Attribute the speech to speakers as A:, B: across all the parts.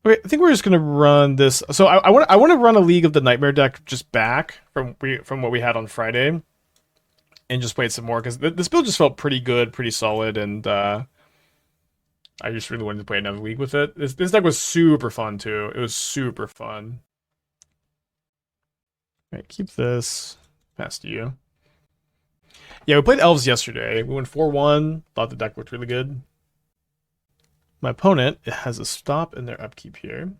A: Okay, I think we're just gonna run this. So I want to run a League of the Nightmare deck just back from what we had on Friday, and just play it some more because this build just felt pretty good, pretty solid, and I just really wanted to play another League with it. This deck was super fun too. It was super fun. All right, keep this. Past you. Yeah, we played Elves yesterday. We went 4-1. Thought the deck looked really good. My opponent has a stop in their upkeep here.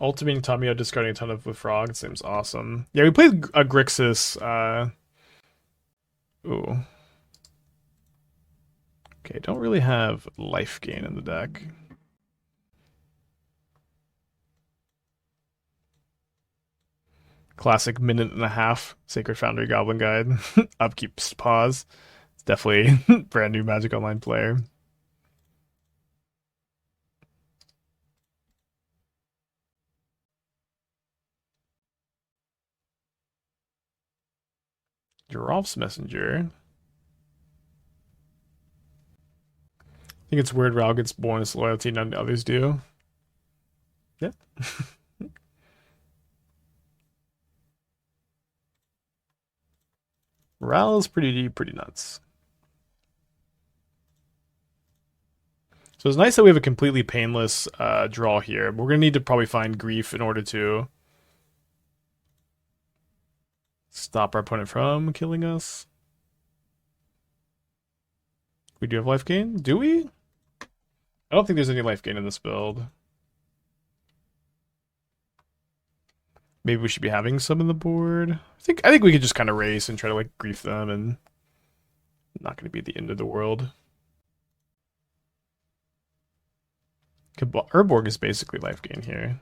A: Ultimating Tamio, discarding a ton of with Frog. It seems awesome. Yeah, we played a Grixis. Ooh. Okay, don't really have life gain in the deck. Classic minute and a half Sacred Foundry Goblin Guide. Upkeep pause. It's definitely brand new Magic Online player. Geralf's Messenger. I think it's weird Ral gets bonus loyalty, none of the others do. Yeah. Ral is pretty nuts. So it's nice that we have a completely painless draw here. We're gonna need to probably find Grief in order to stop our opponent from killing us. We do have life gain? Do we? I don't think there's any life gain in this build. Maybe we should be having some in the board. I think we could just kind of race and try to like grief them, and not going to be the end of the world. Urborg is basically life gain here.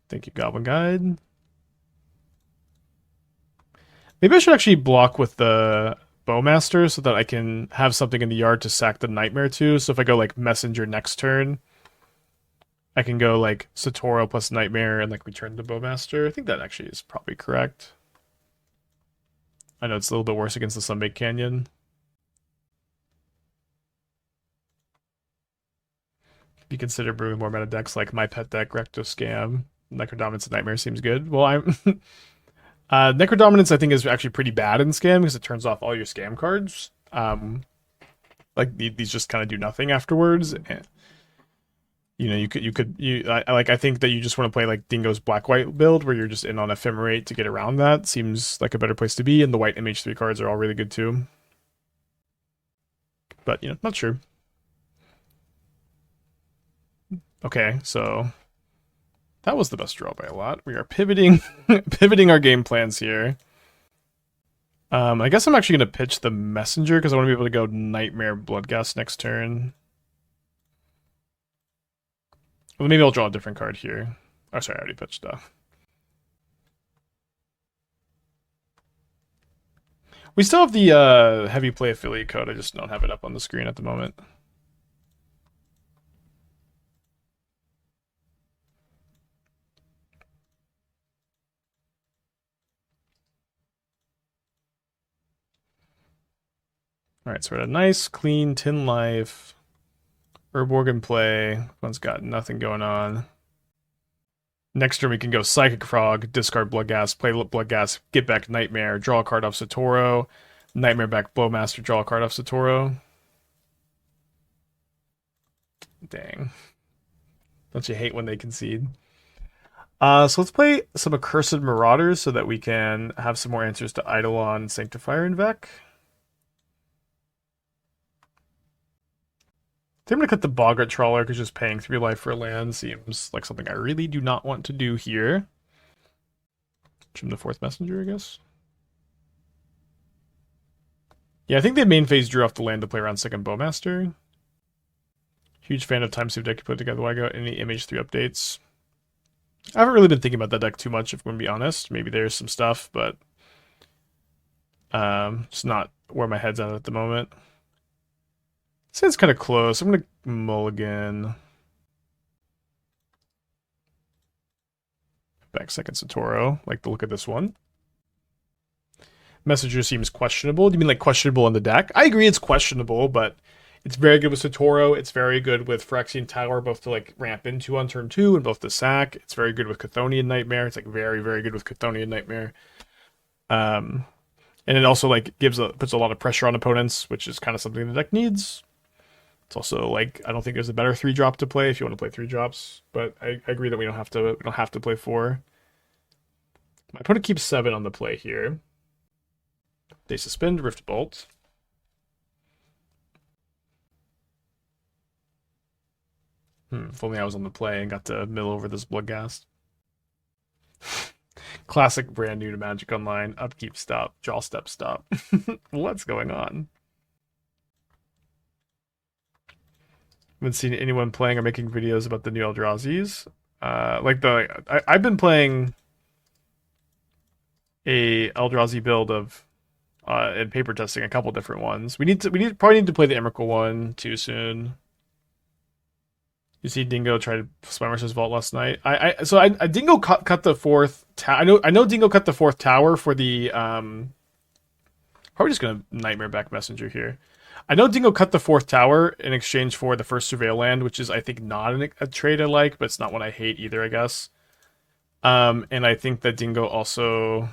A: Thank you, Goblin Guide. Maybe I should actually block with the Bowmaster so that I can have something in the yard to sack the Nightmare to. So if I go like Messenger next turn, I can go like Satoru plus Nightmare and like return the Bowmaster. I think that actually is probably correct. I know it's a little bit worse against the Sunbaked Canyon. If you consider brewing more meta decks like my pet deck, Recto Scam, Necrodominance and Nightmare seems good. Well, I'm Necrodominance I think is actually pretty bad in Scam because it turns off all your Scam cards. Like these just kind of do nothing afterwards. And, you know, I think that you just want to play like Dingo's Black White build where you're just in on Ephemerate to get around that. Seems like a better place to be, and the white MH3 cards are all really good too. But you know, not sure. Okay, so that was the best draw by a lot. We are pivoting pivoting our game plans here. I guess I'm actually gonna pitch the Messenger because I want to be able to go Nightmare Bloodghast next turn. Well, maybe I'll draw a different card here. Oh, sorry, I already pitched stuff. We still have the heavy play affiliate code. I just don't have it up on the screen at the moment. Alright, so we're at a nice, clean 10 life. Urborg in play. One's got nothing going on. Next turn we can go Psychic Frog, discard Bloodghast, play Bloodghast, get back Nightmare, draw a card off Satoru, Nightmare back Bowmaster, draw a card off Satoru. Dang. Don't you hate when they concede? So let's play some Accursed Marauders so that we can have some more answers to Eidolon, Sanctifier, and Vec. I think I'm going to cut the Boggart Trawler because just paying 3 life for a land seems like something I really do not want to do here. Trim the 4th Messenger, I guess. Yeah, I think they main phase drew off the land to play around 2nd Bowmaster. Huge fan of Time Save deck you put together. Why got any MH3 updates? I haven't really been thinking about that deck too much, if I'm going to be honest. Maybe there's some stuff, but it's not where my head's at the moment. It's kind of close. I'm going to mulligan. Back 2nd Satoru. Like to look at this one. Messenger seems questionable. Do you mean like questionable in the deck? I agree it's questionable, but it's very good with Satoru. It's very good with Phyrexian Tower, both to like ramp into on turn 2 and both to sack. It's very good with Chthonian Nightmare. It's like very, very good with Chthonian Nightmare. And it also like puts a lot of pressure on opponents, which is kind of something the deck needs. It's also like I don't think there's a better 3-drop to play if you want to play 3-drops, but I agree that we don't have to play 4. My opponent keeps 7 on the play here. They suspend Rift Bolt. If only I was on the play and got to mill over this Bloodghast. Classic brand new to Magic Online. Upkeep stop. Draw step stop. What's going on? Haven't seen anyone playing or making videos about the new Eldrazi's. I've been playing a Eldrazi build of and paper testing a couple different ones. We probably need to play the Emrakul one too soon. You see Dingo try to Spymaster's Vault last night. Dingo cut the 4th tower. I know Dingo cut the 4th tower for the probably just gonna Nightmare back Messenger here. I know Dingo cut the 4th tower in exchange for the first Surveil land, which is I think not a trade I like, but it's not one I hate either, I guess. And I think that Dingo also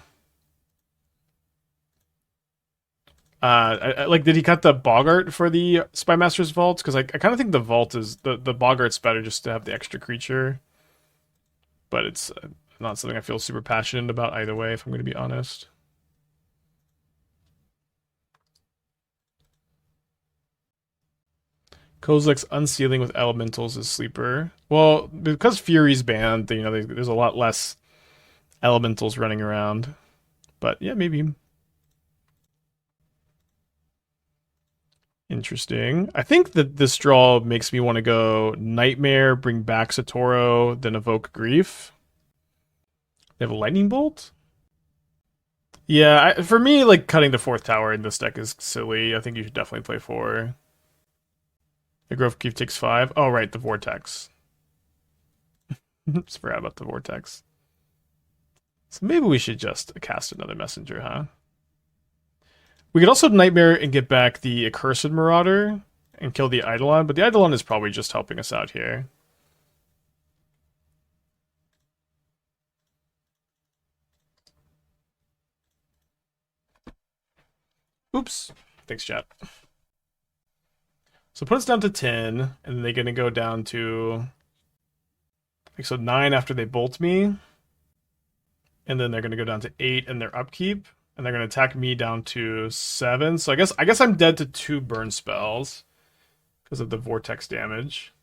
A: did he cut the Boggart for the Spymaster's Vault? Because I kind of think the Vault is the Boggart's better just to have the extra creature, but it's not something I feel super passionate about either way, if I'm going to be honest. Kozilek's Unsealing with Elementals is sleeper. Well, because Fury's banned, there's a lot less Elementals running around. But yeah, maybe. Interesting. I think that this draw makes me want to go Nightmare, bring back Satoru, then evoke Grief. They have a Lightning Bolt? Yeah, for me, like, cutting the 4th tower in this deck is silly. I think you should definitely play 4. The Grove Grief takes 5. Oh, right, the Vortex. Just forgot about the Vortex. So maybe we should just cast another Messenger, huh? We could also Nightmare and get back the Accursed Marauder and kill the Eidolon, but the Eidolon is probably just helping us out here. Oops. Thanks, chat. So put us down to 10, and they're going to go down to... so 9 after they bolt me. And then they're going to go down to 8 in their upkeep. And they're going to attack me down to 7. So I guess I'm dead to 2 burn spells because of the vortex damage.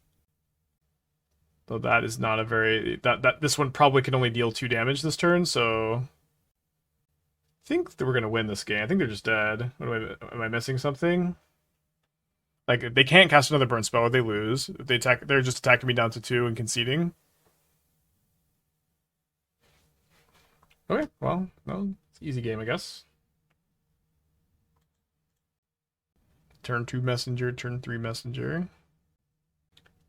A: Though that is not a very this one probably can only deal 2 damage this turn, so I think that we're going to win this game. I think they're just dead. Am I missing something? Like they can't cast another burn spell or they lose. If they're just attacking me down to 2 and conceding. Okay, well, no. Easy game, I guess. Turn 2 Messenger, turn 3 Messenger.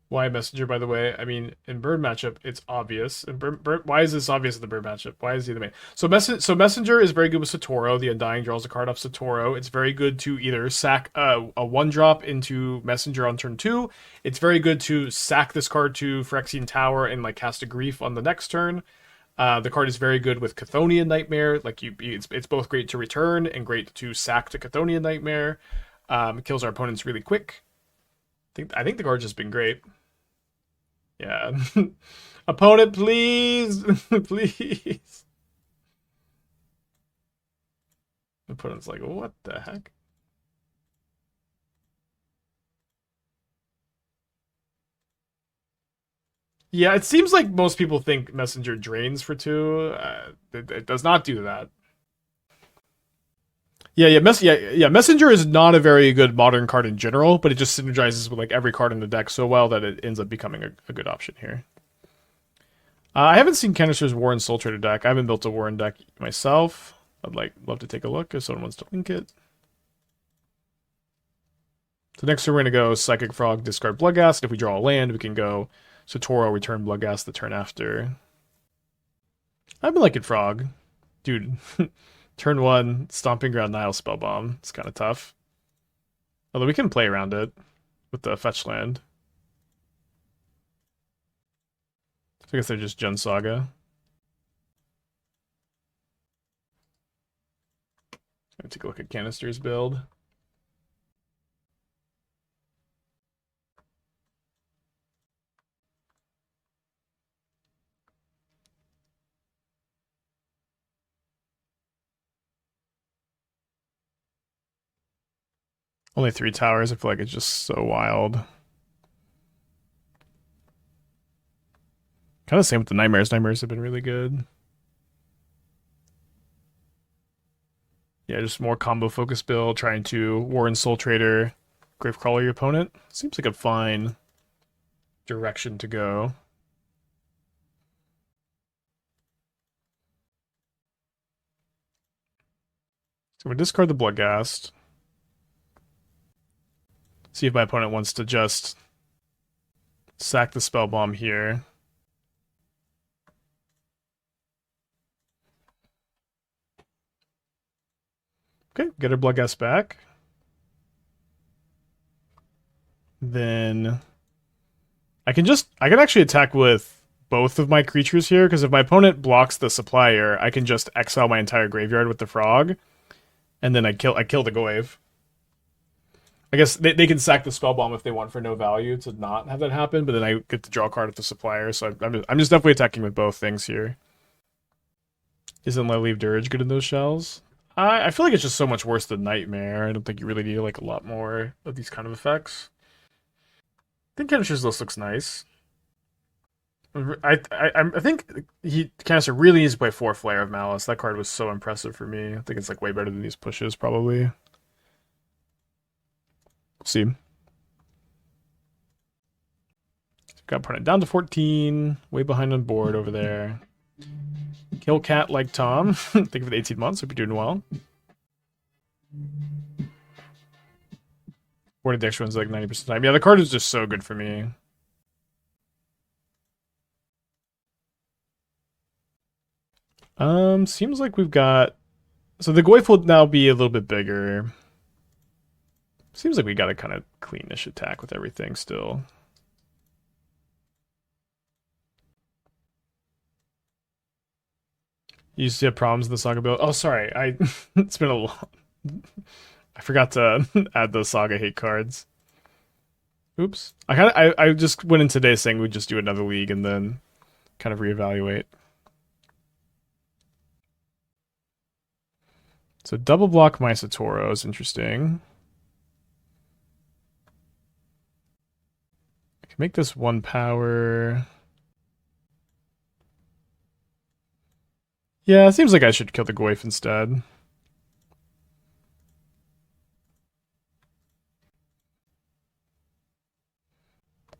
A: Why Messenger, by the way? I mean, in Bird matchup, it's obvious. And why is this obvious in the Bird matchup? Why is he the main? So Messenger is very good with Satoru. The Undying draws a card off Satoru. It's very good to either sack a 1-drop into Messenger on turn 2. It's very good to sack this card to Phyrexian Tower and like cast a Grief on the next turn. The card is very good with Chthonian Nightmare. Like it's both great to return and great to sack to Chthonian Nightmare. It kills our opponents really quick. I think the card's just been great. Yeah. Opponent, please. Please. Opponent's like, what the heck? Yeah, it seems like most people think Messenger drains for 2. It does not do that. Yeah, Messenger is not a very good modern card in general, but it just synergizes with like every card in the deck so well that it ends up becoming a good option here. I haven't seen Canister's Warren Soul Trader deck. I haven't built a Warren deck myself. I'd love to take a look if someone wants to link it. So next turn we're gonna go Psychic Frog, discard Bloodghast. If we draw a land, we can go Satoru, return Bloodghast the turn after. I've been liking Frog. Dude, Turn 1, Stomping Ground, Nile Spellbomb. It's kind of tough. Although we can play around it with the fetch land. I guess they're just Gen Saga. Let me take a look at Canister's build. Only 3 towers. I feel like it's just so wild. Kind of same with the Nightmares. Nightmares have been really good. Yeah, just more combo focus build, trying to War Infiltrator, Gravecrawler your opponent. Seems like a fine direction to go. So we discard the Bloodghast. See if my opponent wants to just sack the spell bomb here. Okay, get her Bloodghast back. Then I can actually attack with both of my creatures here, because if my opponent blocks the Supplier, I can just exile my entire graveyard with the frog, and then I kill the Goyve. I guess they can sack the spell bomb if they want for no value to not have that happen, but then I get to draw a card with the Supplier, so I'm just definitely attacking with both things here. Isn't Leave Dirge good in those shells? I feel like it's just so much worse than Nightmare. I don't think you really need like a lot more of these kind of effects. I think Canister's list looks nice. I think Canister really needs to play 4 Flare of Malice. That card was so impressive for me. I think it's like way better than these pushes, probably. We'll see. Got opponent down to 14. Way behind on board over there. Kill cat like Tom. Thank you for the 18 months. Hope you're doing well. Boarded the extra one's like 90% of the time. Yeah, the card is just so good for me. Seems like we've got... So the Goyf will now be a little bit bigger. Seems like we got a kind of cleanish attack with everything still. You used to have problems in the Saga build. Oh, sorry. It's been a long... I forgot to add those Saga hate cards. Oops. I just went in today saying we'd just do another league and then kind of reevaluate. So double block my Satoru is interesting. I can make this 1 power. Yeah, it seems like I should kill the Goyf instead.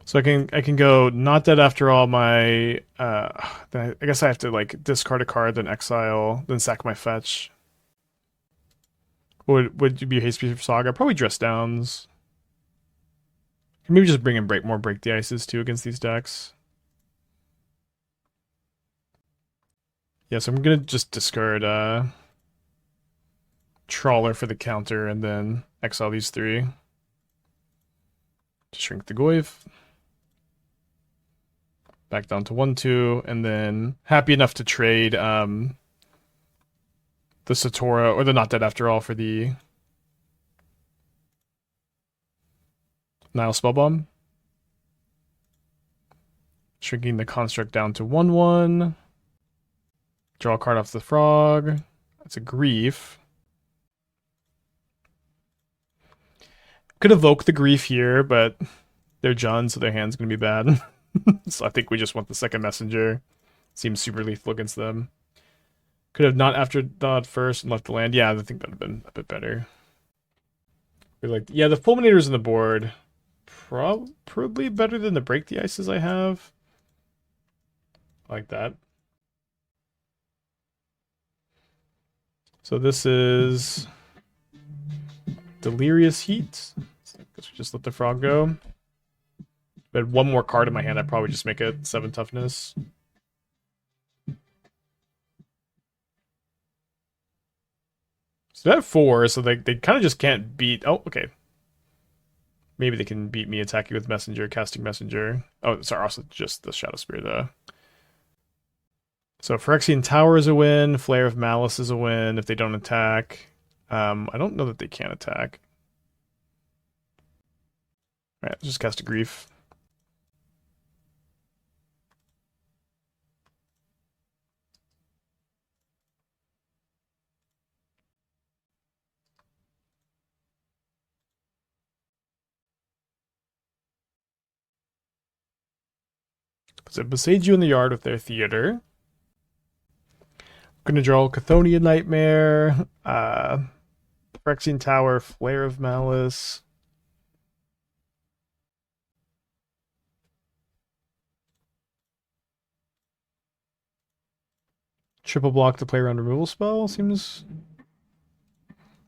A: So I can go not dead after all my I guess I have to like discard a card, then exile, then sack my fetch. Would you be haste speed for Saga? Probably Dress Downs. Maybe just bring in break the ices too against these decks. Yeah, so I'm gonna just discard Trawler for the counter and then exile these 3. To shrink the Goyf. Back down to 1/2, and then happy enough to trade the Satoru, or the Not Dead After All, for the Nile Spellbomb. Shrinking the construct down to 1/1. Draw a card off the frog. That's a Grief. Could evoke the Grief here, but they're Jund, so their hand's going to be bad. So I think we just want the second messenger. Seems super lethal against them. Could have not after thought first and left the land. Yeah, I think that would have been a bit better. Yeah, the Fulminator's in the board. Probably better than the Break the Ices I have. I like that. So this is Delirious Heat. So I guess we just let the frog go. If I had 1 more card in my hand, I'd probably just make it 7 toughness. So they're at 4, so they kind of just can't beat... Oh, okay. Maybe they can beat me attacking with Messenger, casting Messenger. Oh, sorry, also just the Shadow Spear, though. So Phyrexian Tower is a win. Flare of Malice is a win if they don't attack. I don't know that they can attack. Alright, let's just cast a Grief. So besiege you in the yard with their theater. I'm gonna draw Chthonian Nightmare, Phyrexian Tower, Flare of Malice. Triple block to play around removal spell seems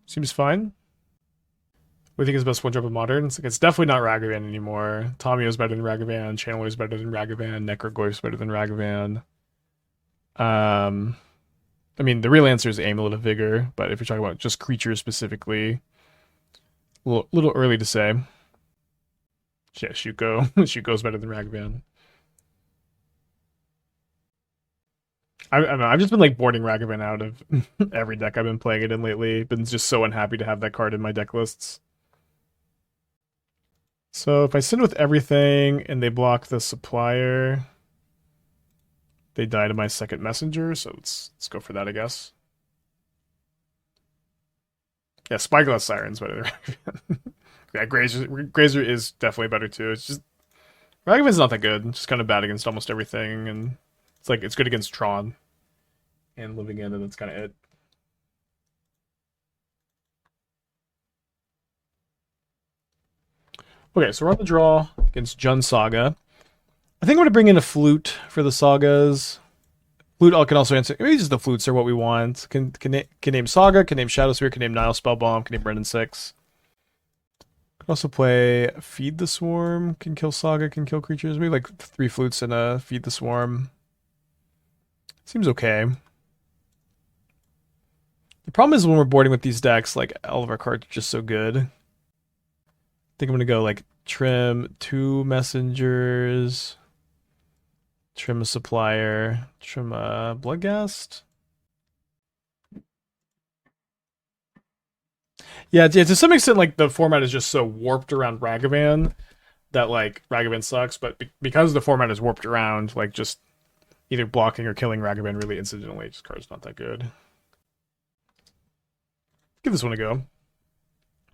A: fine. We think is the best one drop of modern. It's definitely not Ragavan anymore. Tomio's better than Ragavan. Channeler's better than Ragavan. Necrogoyf's better than Ragavan. I mean, the real answer is Amulet of Vigor, but if you're talking about just creatures specifically, a little early to say. Yeah, Shuko. Shuko's better than Ragavan. I don't know. I've just been like boarding Ragavan out of every deck I've been playing it in lately. Been just so unhappy to have that card in my deck lists. So if I sit with everything and they block the Supplier, they die to my second Messenger. So let's go for that, I guess. Yeah, Spyglass Siren's better than Ragavan. Yeah, Grazer is definitely better too. It's just Ragavan's not that good. It's just kind of bad against almost everything, and it's like it's good against Tron and Living In, and that's kind of it. Okay, so we're on the draw against Jund Saga. I think I'm going to bring in a Flute for the Sagas. Flute can also answer. Maybe just the Flutes are what we want. Can name Saga, can name Shadow Sphere, can name Nile Spellbomb, can name Brennan 6. Can also play Feed the Swarm, can kill Saga, can kill creatures. Maybe like 3 Flutes and a Feed the Swarm. Seems okay. The problem is when we're boarding with these decks, like all of our cards are just so good. I think I'm gonna go like trim 2 Messengers, trim a Supplier, trim a Bloodghast. Yeah, to some extent, like the format is just so warped around Ragavan that like Ragavan sucks, but because the format is warped around, like just either blocking or killing Ragavan really incidentally, just card's not that good. Give this one a go.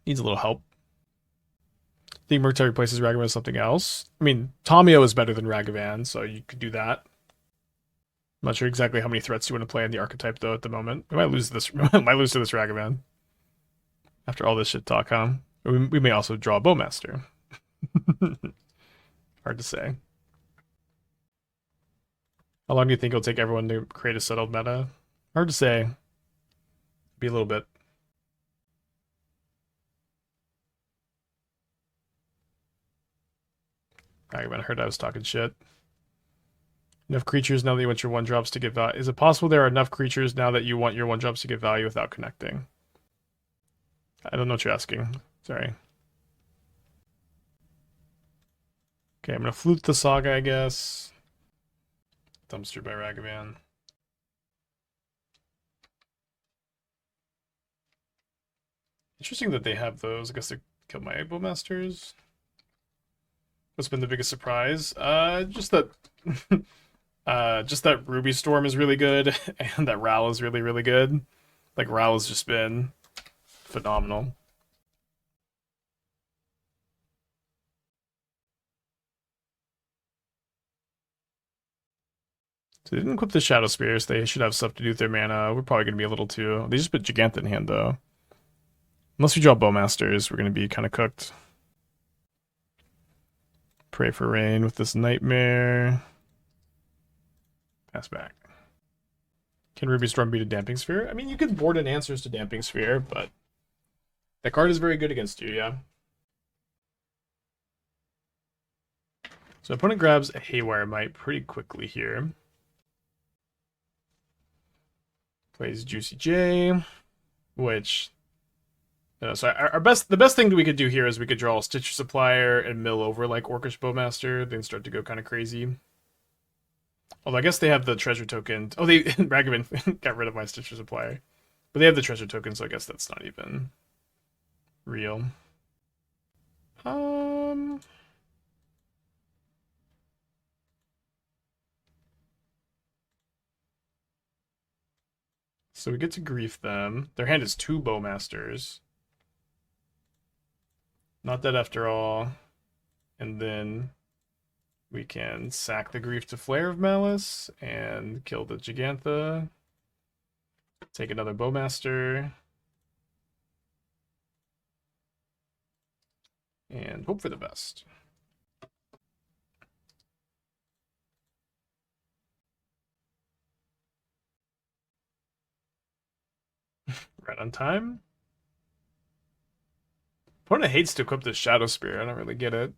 A: Needs a little help. I think Murktide replaces Ragavan with something else. I mean, Tomio is better than Ragavan, so you could do that. I'm not sure exactly how many threats you want to play in the archetype though at the moment. We might lose this. We might lose to this Ragavan. After all this shit talk, huh? We may also draw a Bowmaster. Hard to say. How long do you think it'll take everyone to create a settled meta? Hard to say. Be a little bit. I heard I was talking shit. Enough creatures now that you want your 1-drops to get value. Is it possible there are enough creatures now that you want your 1-drops to get value without connecting? I don't know what you're asking. Sorry. Okay, I'm gonna Flute the Saga, I guess. Dumpster by Ragavan. Interesting that they have those. I guess they killed my Bowmasters. What's been the biggest surprise? Just that Ruby Storm is really good, and that Ral is really, really good. Like, Ral has just been phenomenal. So they didn't equip the Shadow Spears. They should have stuff to do with their mana. We're probably going to be a little too... They just put Giganta in hand, though. Unless we draw Bowmasters, we're going to be kind of cooked. Pray for rain with this Nightmare. Pass back. Can Ruby Storm beat a Damping Sphere? I mean, you could board in answers to Damping Sphere, but that card is very good against you, yeah. So opponent grabs a Haywire Mite pretty quickly here. Plays Juicy J. which so the best thing that we could do here is we could draw a Stitcher Supplier and mill over like Orcish Bowmaster, then start to go kind of crazy. Although I guess they have the treasure token. Oh, they Ragavan got rid of my Stitcher Supplier, but they have the treasure token, so I guess that's not even real. So we get to grief them. Their hand is 2 Bowmasters. Not dead after all. And then we can sack the grief to Flare of Malice and kill the Gigantha. Take another Bowmaster. And hope for the best. Right on time. Opponent hates to equip this Shadow Spear. I don't really get it.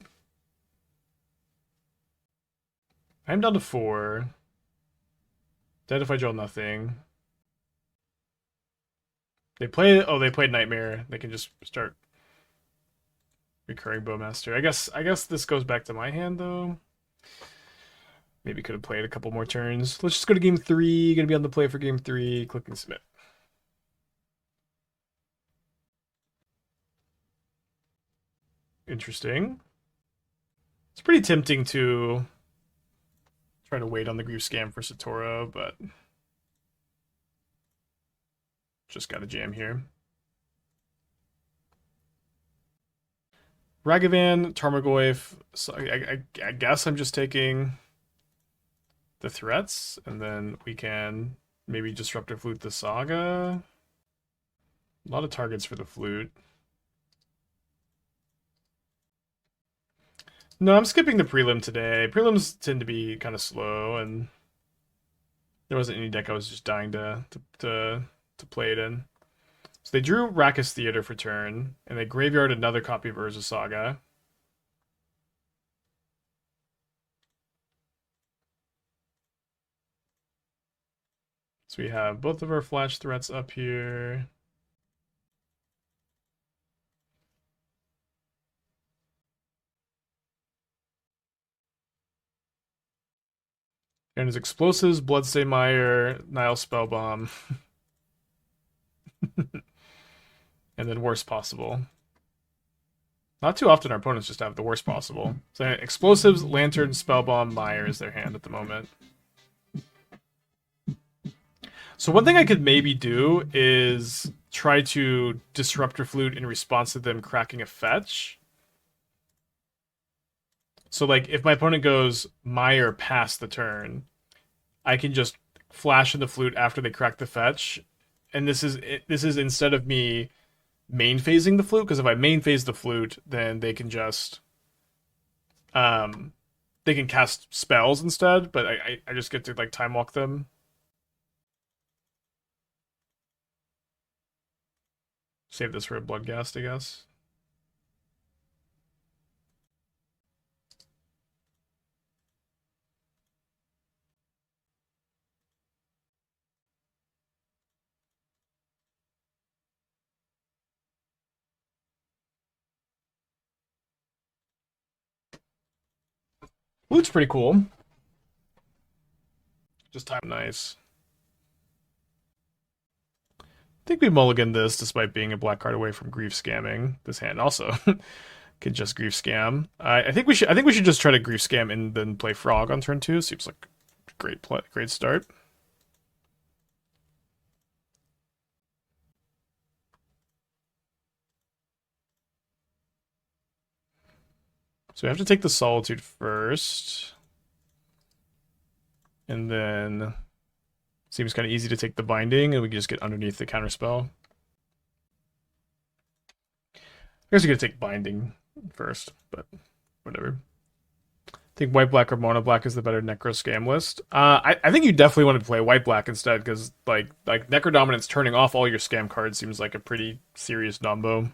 A: I'm down to 4. Dead if I draw nothing. They played Nightmare. They can just start recurring Bowmaster. I guess this goes back to my hand though. Maybe could have played a couple more turns. Let's just go to game 3. Gonna be on the play for game 3. Click and submit. Interesting. It's pretty tempting to try to wait on the grief scam for Satoru, but just got a jam here. Ragavan, Tarmogoyf. So I guess I'm just taking the threats, and then we can maybe Disruptor Flute the Saga. A lot of targets for the flute. No, I'm skipping the prelim today. Prelims tend to be kind of slow, and there wasn't any deck I was just dying to play it in. So they drew Rakkus Theater for turn, and they graveyard another copy of Urza Saga. So we have both of our flash threats up here. And his explosives, Bloodstain Mire, Nile Spellbomb. And then worst possible. Not too often our opponents just have the worst possible. So explosives, Lantern, Spellbomb, Mire is their hand at the moment. So one thing I could maybe do is try to Disruptor Flute in response to them cracking a fetch. So like if my opponent goes Mire past the turn, I can just flash in the flute after they crack the fetch. And this is instead of me main phasing the flute, because if I main phase the flute, then they can just they can cast spells instead, but I just get to like time walk them. Save this for a Bloodghast, I guess. Flute's pretty cool. Just time nice. I think we mulligan this despite being a black card away from grief scamming. This hand also can just grief scam. I think we should just try to grief scam and then play Frog on turn 2. Seems like a great start. So we have to take the Solitude first. And then seems kind of easy to take the Binding, and we can just get underneath the counterspell. I guess we could take Binding first, but whatever. I think white-black or mono-black is the better Necro Scam list. I think you definitely want to play white-black instead, because like Necro Dominance turning off all your scam cards seems like a pretty serious nombo.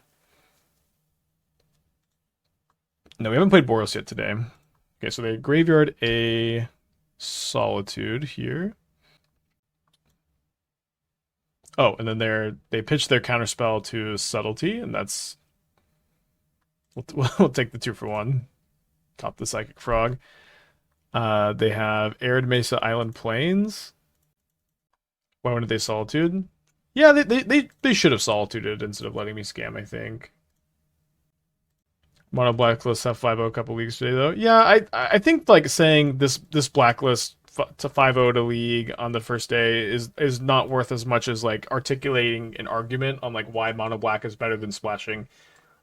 A: No, we haven't played Boros yet today. Okay, so they graveyard a Solitude here. Oh, and then they pitch their counterspell to Subtlety, and that's we'll take the 2-for-1. Top the Psychic Frog. They have Arid Mesa Island Plains. Why wouldn't they Solitude? Yeah, they should have Solituded instead of letting me scam, I think. Mono Blacklist have 5-0 a couple weeks today, though. Yeah, I think like saying this Blacklist to 5-0 to League on the first day is not worth as much as like articulating an argument on like why Mono Black is better than splashing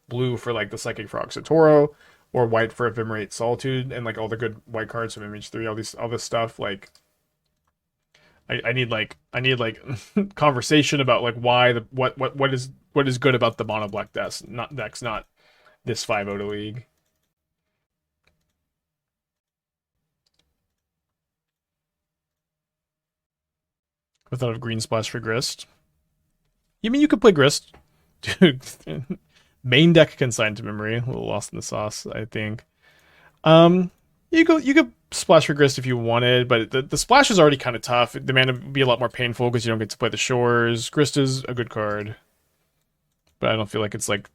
A: blue for like the Psychic Frog Satoru, or white for Ephemerate Solitude, and like all the good white cards from MH3, all this stuff. Like I need like conversation about like why the what is good about the Mono Black decks, not this 5-0 to League. Without a green splash for Grist. You mean you could play Grist? Dude, main deck consigned to memory. A little lost in the sauce, I think. You could splash for Grist if you wanted, but the splash is already kind of tough. The mana would be a lot more painful because you don't get to play the Shores. Grist is a good card, but I don't feel like it's like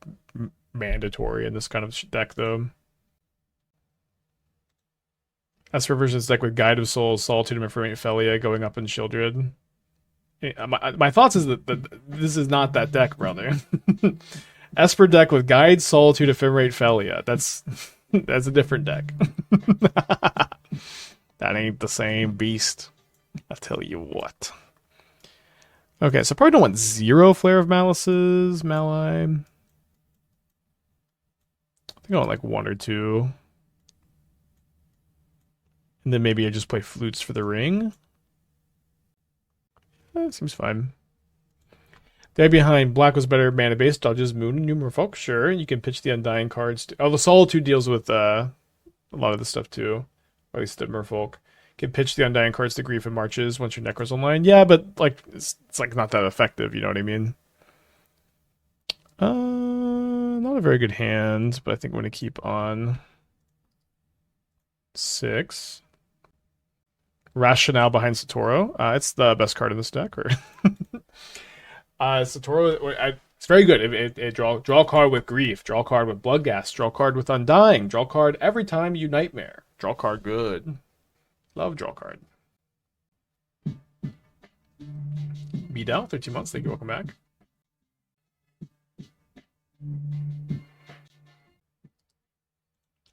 A: mandatory in this kind of deck, though. As for versus deck with Guide of Souls, Solitude, and Felia going up in Shieldred. My thoughts is that this is not that deck, brother. Esper deck with Guide, Solitude, Ephemerate, Felia. That's a different deck. That ain't the same beast. I'll tell you what. Okay, so probably don't want 0 Flare of Malices, Malai. I think I want like 1 or 2. And then maybe I just play Flutes for the ring. Seems fine. The idea behind Black was better mana based, dodges Moon and Numer Folk. Sure, you can pitch the Undying cards. Oh, the Solitude deals with a lot of this stuff too. Or at least the Merfolk. You can pitch the Undying cards to Grief and Marches once your Necro's online. Yeah, but like it's like not that effective, you know what I mean? Not a very good hand, but I think I'm gonna keep on 6. Rationale behind Satoru. It's the best card in this deck. Or Satoru, it's very good. It draw a card with Grief, draw a card with Bloodghast, draw a card with Undying, draw a card every time you Nightmare. Draw a card good. Love draw card. Beedell, 13 months. Thank you. Welcome back.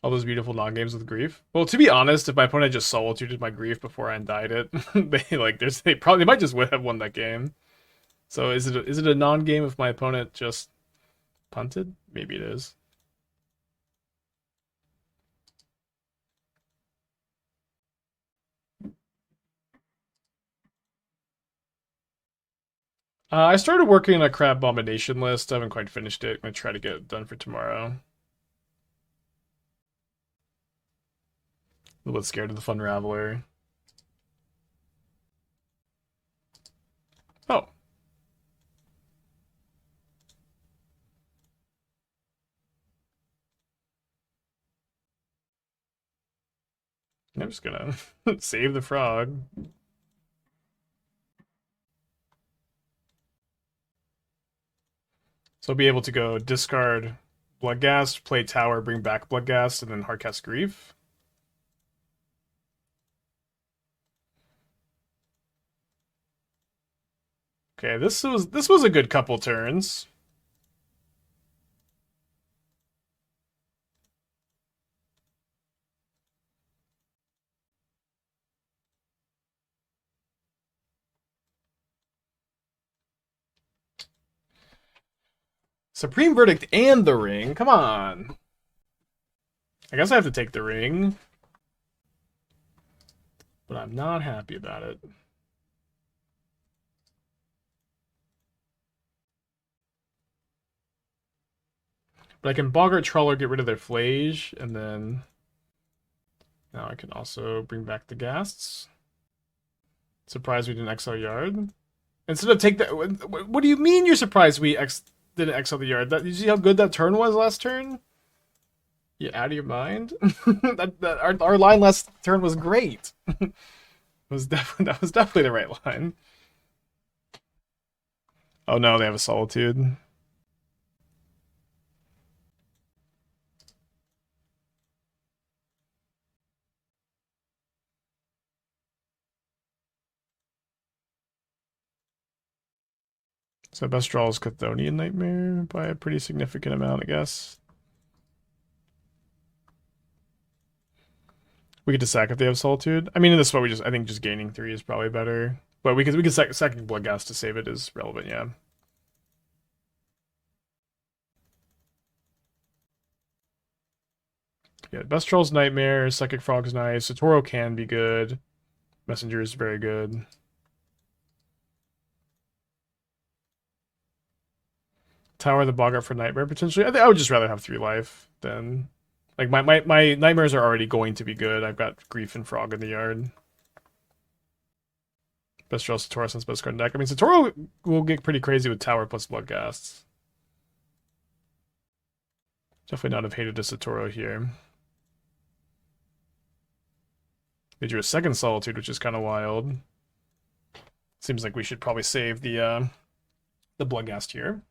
A: All those beautiful non-games with Grief. Well, to be honest, if my opponent just solituded my Grief before I undied it, they might just have won that game. So is it a non-game if my opponent just punted? Maybe it is. I started working on a Crab Abomination list. I haven't quite finished it. I'm going to try to get it done for tomorrow. A little bit scared of the Fun Raveler. Oh. I'm just gonna save the frog. So I'll be able to go discard Bloodghast, play Tower, bring back Bloodghast, and then hardcast Grief. Okay, this was a good couple turns. Supreme Verdict and the ring. Come on. I guess I have to take the ring. But I'm not happy about it. But I can Boggart Trawler, get rid of their Flage, and then now I can also bring back the Ghasts. Surprised we didn't exile Yard. Instead of take that, what do you mean you're surprised we didn't exile the Yard? You see how good that turn was last turn? You out of your mind? Our line last turn was great. That was definitely the right line. Oh no, they have a Solitude. So best draw is Chthonian Nightmare by a pretty significant amount, I guess. We get to sack if they have Solitude. I mean, in this spot, I think just gaining 3 is probably better. But we can sacking Bloodghast to save it is relevant, yeah. Yeah, best troll's Nightmare, Psychic Frog's nice, Satoru can be good, Messenger is very good. Tower the Boggart for Nightmare potentially. I would just rather have 3 life than like my nightmares are already going to be good. I've got Grief and Frog in the yard. Best draw Satoru since best card deck. I mean, Satoru will get pretty crazy with Tower plus Bloodghast. Definitely not have hated a Satoru here. They drew a second Solitude, which is kind of wild. Seems like we should probably save the Bloodghast here.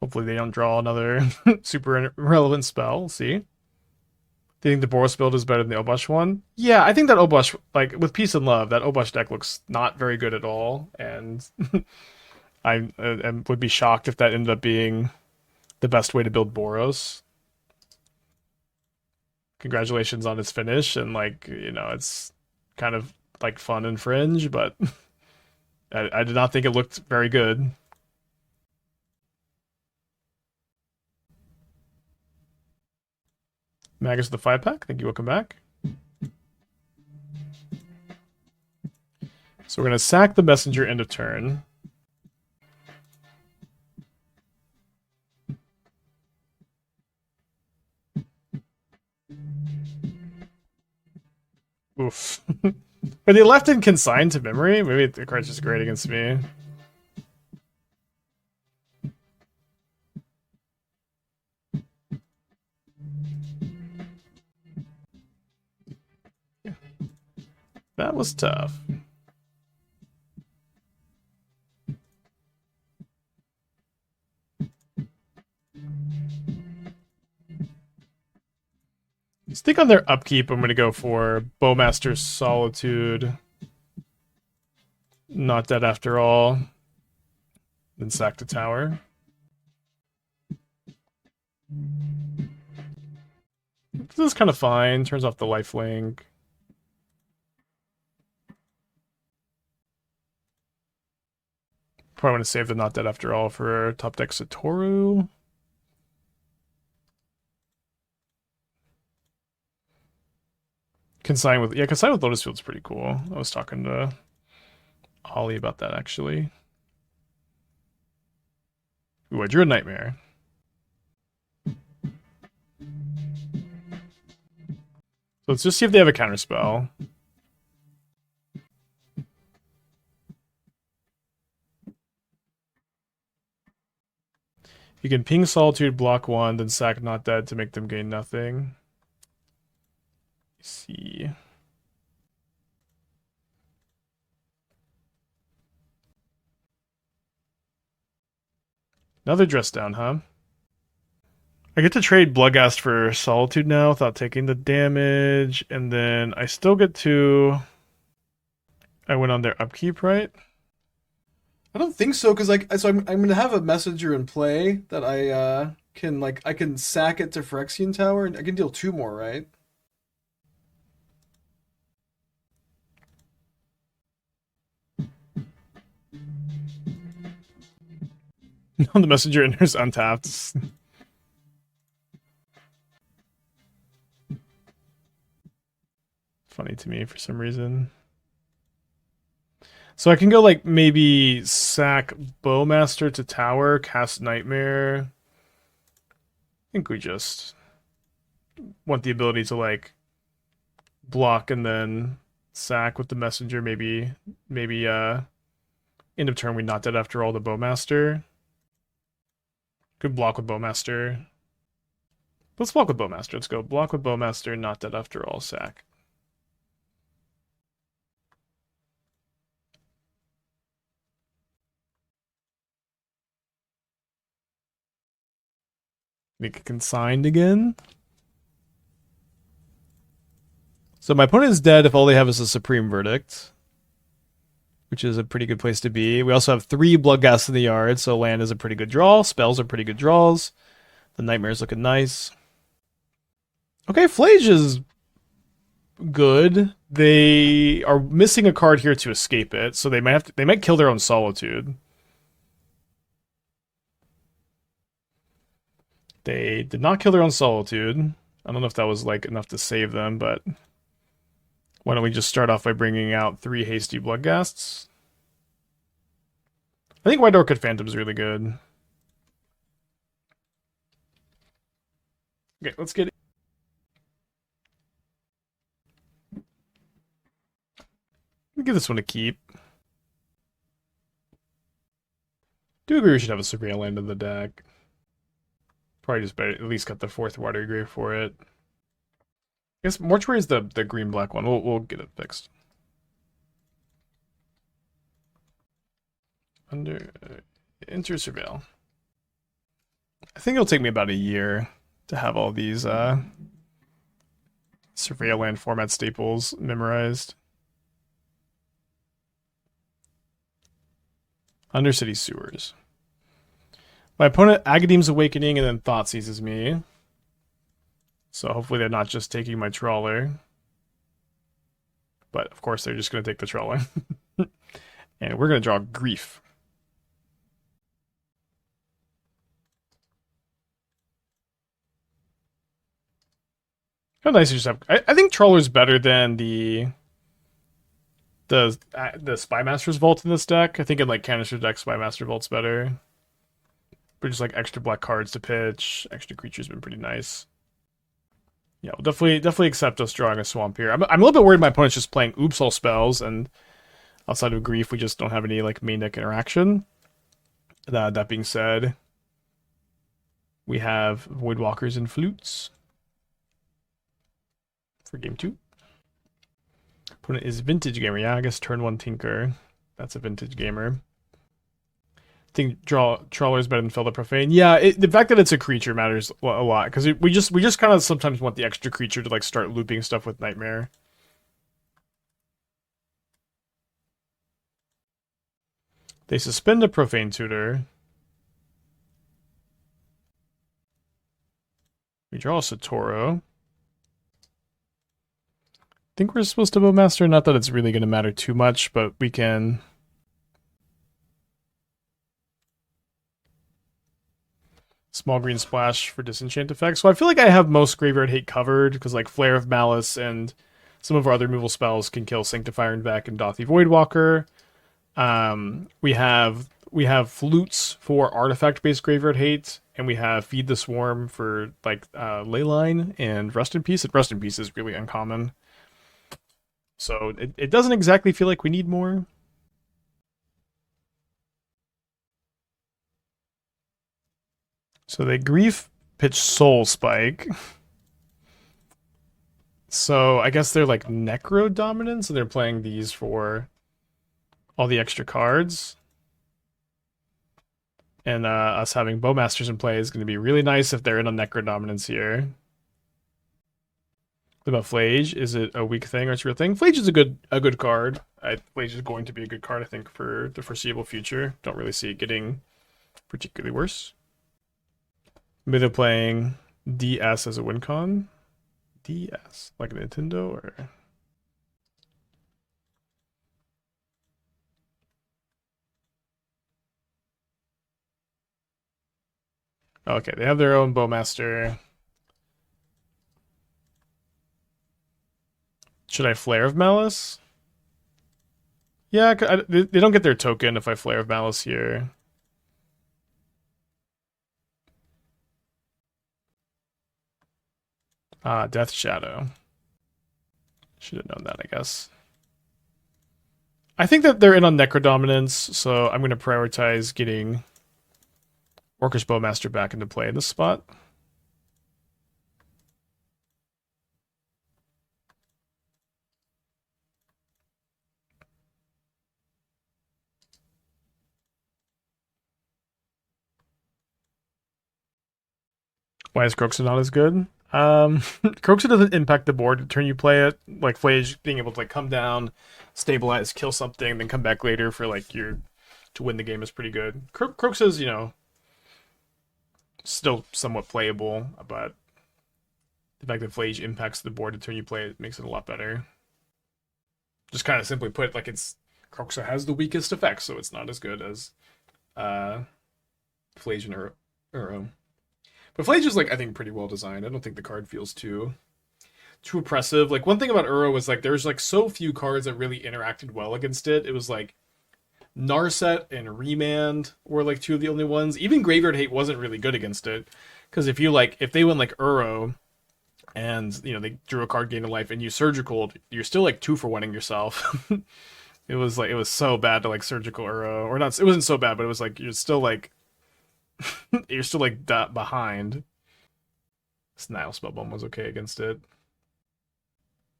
A: Hopefully they don't draw another super irrelevant spell. We'll see. Do you think the Boros build is better than the Obosh one? Yeah, I think that Obosh, like, with Peace and Love, that Obosh deck looks not very good at all, and I would be shocked if that ended up being the best way to build Boros. Congratulations on its finish, and, like, you know, it's kind of, like, fun and fringe, but I did not think it looked very good. Magus the 5-pack, thank you, welcome back. So we're going to sack the Messenger end of turn. Oof. Are they left in consigned to memory? Maybe the card's just great against me. That was tough. Stick on their upkeep. I'm going to go for Bowmaster's Solitude. Not dead after all. Then sack the tower. This is kind of fine. Turns off the lifelink. Probably want to save the not dead after all for top deck Satoru. Consign with Lotus Field's pretty cool. I was talking to Ollie about that actually. Ooh, I drew a Nightmare. So let's just see if they have a counterspell. You can ping Solitude, block 1, then sack Not Dead to make them gain nothing. Let's see. Another dress down, huh? I get to trade Bloodghast for Solitude now without taking the damage, and then I still get to... I went on their upkeep, right? I don't think so, because I'm gonna have a messenger in play that I can sack it to Phyrexian Tower and I can deal 2 more, right? No, the messenger enters untapped. Funny to me for some reason. So I can go like maybe sack Bowmaster to tower, cast Nightmare. I think we just want the ability to like block and then sack with the messenger. Maybe end of turn we not dead after all the Bowmaster. Could block with Bowmaster. Let's block with Bowmaster. Let's go block with Bowmaster, not dead after all, sack. Make it consigned again. So my opponent is dead if all they have is a Supreme Verdict, which is a pretty good place to be. We also have 3 Bloodghast in the yard, so land is a pretty good draw. Spells are pretty good draws. The Nightmare's looking nice. Okay, Flage is good. They are missing a card here to escape it, so they might kill their own Solitude. They did not kill their own Solitude. I don't know if that was like enough to save them, but why don't we just start off by bringing out 3 hasty Bloodghasts? I think White Orchid Phantom is really good. Okay, let's get it. Give this one a keep. Do agree we should have a Surveil land in the deck. Probably just better at least got the 4th Watery Grave for it. I guess Mortuary is the green-black one. We'll get it fixed. Enter Surveil. I think it'll take me about a year to have all these Surveil land format staples memorized. Undercity Sewers. My opponent Agadeem's Awakening and then Thought Seizes me. So hopefully they're not just taking my Trawler. But of course they're just going to take the Trawler. And we're going to draw Grief. How nice you just have... I think Trawler's better than the Spymaster's Vault in this deck. I think in like Canister deck, Spymaster Vault's better. But just like extra black cards to pitch, extra creatures been pretty nice. Yeah, we'll definitely accept us drawing a Swamp here. I'm a little bit worried my opponent's just playing Oops all spells, and outside of Grief, we just don't have any like main deck interaction. That being said, we have Voidwalkers and Flutes for game 2. Opponent is Vintage Gamer. Yeah, I guess turn 1 Tinker. That's a Vintage Gamer. I think Trawler is better than Fel the Profane. Yeah, the fact that it's a creature matters a lot, because we just kind of sometimes want the extra creature to like start looping stuff with Nightmare. They suspend a Profane Tutor. We draw a Satoru. I think we're supposed to Bowmaster, not that it's really going to matter too much, but we can... Small green splash for disenchant effects. So I feel like I have most Graveyard Hate covered, because like Flare of Malice and some of our other removal spells can kill Sanctifier and Vec and Dauthi Voidwalker. We have Flutes for artifact-based Graveyard Hate, and we have Feed the Swarm for like Leyline and Rest in Peace. And Rest in Peace is really uncommon. So it doesn't exactly feel like we need more. So they Grief pitch Soul Spike. So I guess they're like Necro dominant, so they're playing these for all the extra cards. And us having Bowmasters in play is going to be really nice if they're in a Necro dominance here. What about Flage? Is it a weak thing or it's a real thing? Flage is a good card. Flage is going to be a good card, I think, for the foreseeable future. Don't really see it getting particularly worse. Maybe they're playing DS as a win con. DS, like a Nintendo, or... Okay, they have their own Bowmaster. Should I Flare of Malice? Yeah, they don't get their token if I Flare of Malice here. Death Shadow. Should have known that, I guess. I think that they're in on Necro Dominance, so I'm going to prioritize getting Orcish Bowmaster back into play in this spot. Why is Croxa not as good? Croxa doesn't impact the board the turn you play it. Like Flage being able to like come down, stabilize, kill something, then come back later for like your to win the game is pretty good. Croxa's, you know, still somewhat playable, but the fact that Flage impacts the board the turn you play it makes it a lot better. Just kind of simply put, like it's Croxa has the weakest effects, so it's not as good as Flage and Uro. But Flage is like I think pretty well designed. I don't think the card feels too oppressive. Like one thing about Uro was like there's like so few cards that really interacted well against it. It was like Narset and Remand were like two of the only ones. Even Graveyard Hate wasn't really good against it. Because if they went like Uro and you know they drew a card, gained a life, and you surgical, you're still like 2-for-1ing yourself. It was so bad to like surgical Uro. Or not, it wasn't so bad, but it was like you're still like behind. Snile Spellbomb was okay against it.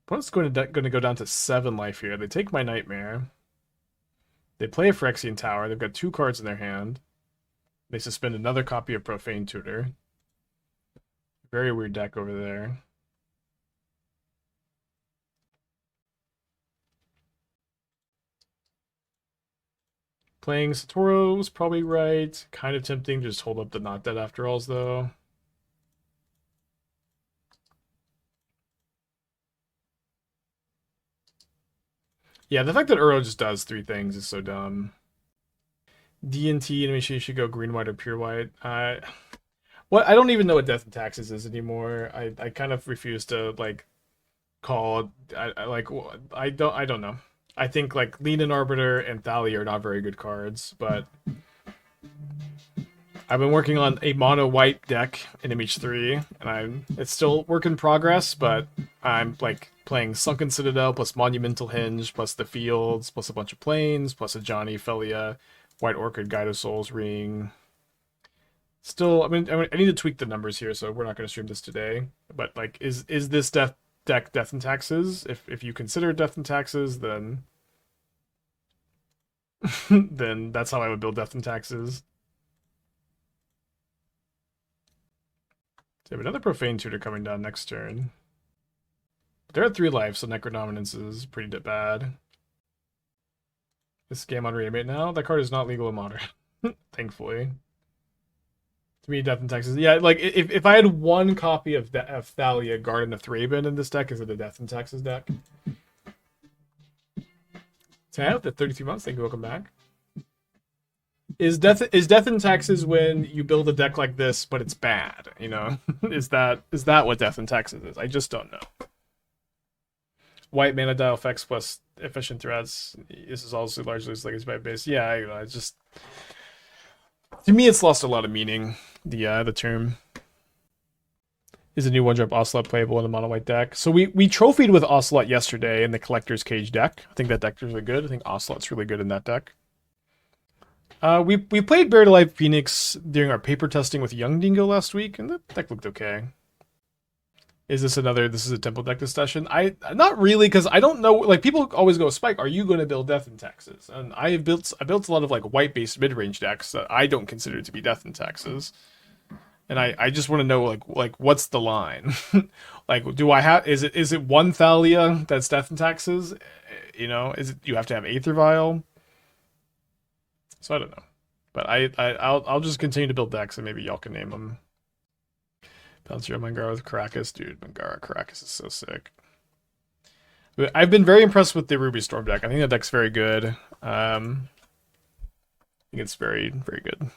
A: Opponent's going to go down to 7 life here. They take my Nightmare. They play a Phyrexian Tower. They've got 2 cards in their hand. They suspend another copy of Profane Tutor. Very weird deck over there. Playing Satoru was probably right. Kind of tempting to just hold up the Not Dead After Alls, though. Yeah, the fact that Uro just does 3 things is so dumb. D&T animation should go green, white, or pure white. I don't even know what Death and Taxes is anymore. I kind of refuse to like call. I don't know. I think like Lean Arbiter and Thalia are not very good cards, but I've been working on a mono white deck in MH3, and it's still work in progress. But I'm like playing Sunken Citadel plus Monumental Hinge plus the Fields plus a bunch of planes plus a Johnny Felia, White Orchid, Guide of Souls Ring. Still, I mean, I need to tweak the numbers here, so we're not going to stream this today. But like, is this deck Death and Taxes? If you consider Death and Taxes, then then that's how I would build Death and Taxes. So I have another Profane Tutor coming down next turn. They're at 3 life, so Necrodominance is pretty bad. This game on Reanimate now. That card is not legal in Modern, thankfully. To me, Death and Taxes. Yeah, like if I had 1 copy of Thalia, Garden of Thraben in this deck, is it a Death and Taxes deck? Tab, the 33 months. Thank you. Welcome back. Is Death and Taxes when you build a deck like this, but it's bad? You know, is that what Death and Taxes is? I just don't know. White mana dial effects plus efficient threats. This is also largely legacy by base. Yeah, I just to me it's lost a lot of meaning. The term is a new 1-drop Ocelot playable in the mono white deck. So we trophied with Ocelot yesterday in the Collector's Cage deck. I think that deck is really good. I think Ocelot's really good in that deck. We played Buried Alive Phoenix during our paper testing with Young Dingo last week, and that deck looked okay. Is this a Temple deck discussion? Not really, because I don't know, like, people always go, Spike, are you going to build Death and Taxes? And I built a lot of, like, white-based mid-range decks that I don't consider to be Death and Taxes. And I just want to know, like, what's the line? Like, do I have, is it 1 Thalia that's Death and Taxes? You know, you have to have Aether Vial? So I don't know. But I'll just continue to build decks, and maybe y'all can name them. Bounce your Mangara with Caracas. Dude, Mangara Caracas is so sick. But I've been very impressed with the Ruby Storm deck. I think that deck's very good. I think it's very, very good.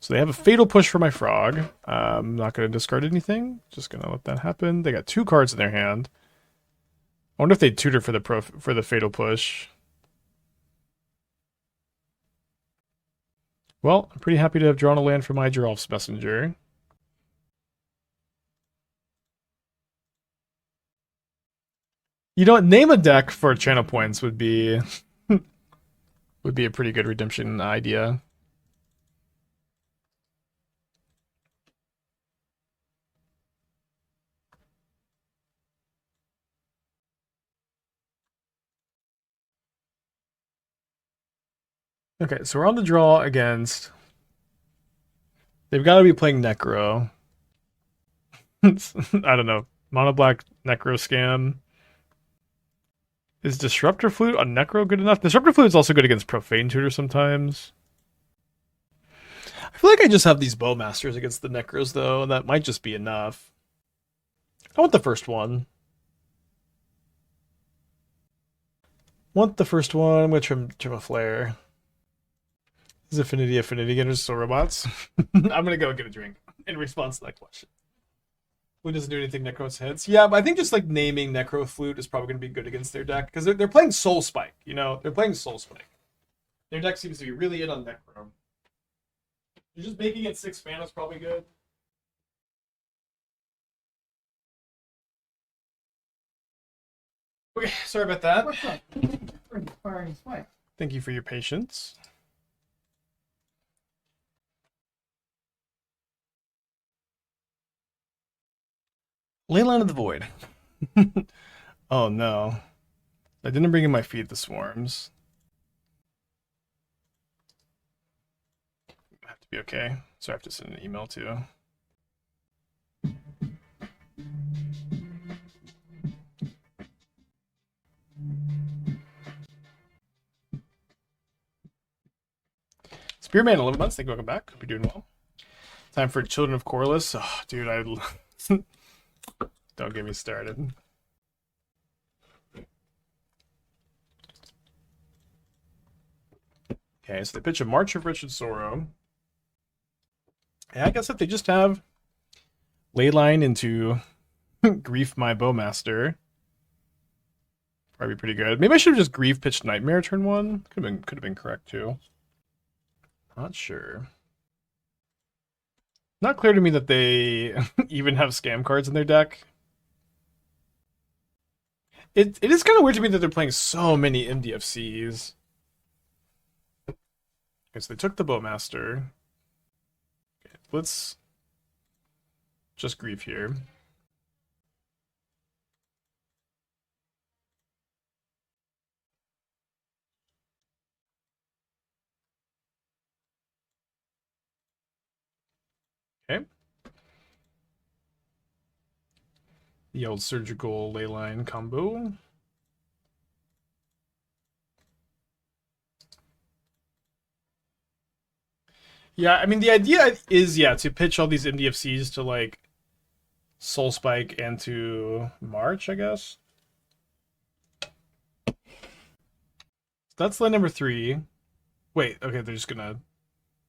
A: So they have a Fatal Push for my Frog. I'm not going to discard anything. Just going to let that happen. They got 2 cards in their hand. I wonder if they tutor for the Fatal Push. Well, I'm pretty happy to have drawn a land for my Geralf's Messenger. You know what? Name a deck for channel points would be would be a pretty good redemption idea. Okay, so we're on the draw against. They've got to be playing Necro. I don't know. Mono black Necro Scam. Is Disruptor Flute on Necro good enough? Disruptor Flute is also good against Profane Tutor sometimes. I feel like I just have these Bowmasters against the Necros, though, and that might just be enough. I want the first one. Want the first one. I'm going to trim a Flare. Is Affinity Getters still robots? I'm going to go get a drink in response to that question. Who doesn't do anything Necros hits? Yeah, but I think just like naming Necro Flute is probably going to be good against their deck because they're playing Soul Spike. You know, they're playing Soul Spike. Their deck seems to be really in on Necro. You're just making it 6 mana is probably good. Okay, sorry about that.
B: What's up? Firing spike.
A: Thank you for your patience. Leyline of the Void. Oh no. I didn't bring in my Feed the Swarms. I have to be okay. So I have to send an email too. Spearman, 11 months. Thank you. Welcome back. Hope you're doing well. Time for Children of Corliss. Oh, dude, don't get me started. Okay, so they pitch a March of Wretched Sorrow. And I guess if they just have Leyline into Grief my Bowmaster, probably pretty good. Maybe I should have just Grief pitched Nightmare turn 1. Could have been correct too. Not sure. Not clear to me that they even have scam cards in their deck. It is kind of weird to me that they're playing so many MDFCs. Okay, so they took the Bowmaster. Okay, let's just Grief here. Okay. The old surgical Leyline combo. Yeah, I mean, the idea is, yeah, to pitch all these MDFCs to, like, Soul Spike and to March, I guess. That's line number 3. Wait, okay, they're just gonna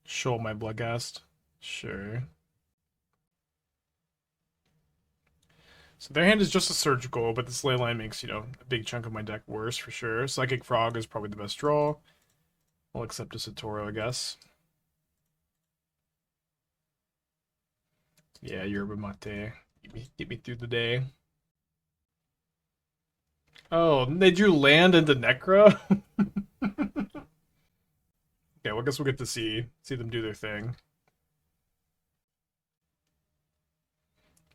A: show my Bloodghast. Sure. So their hand is just a surgical, but this Leyline makes, you know, a big chunk of my deck worse for sure. Psychic Frog is probably the best draw. I'll accept a Satoru, I guess. Yeah, Yerba Mate. Get me through the day. Oh, they drew land into Necro? Okay, well, I guess we'll get to see them do their thing.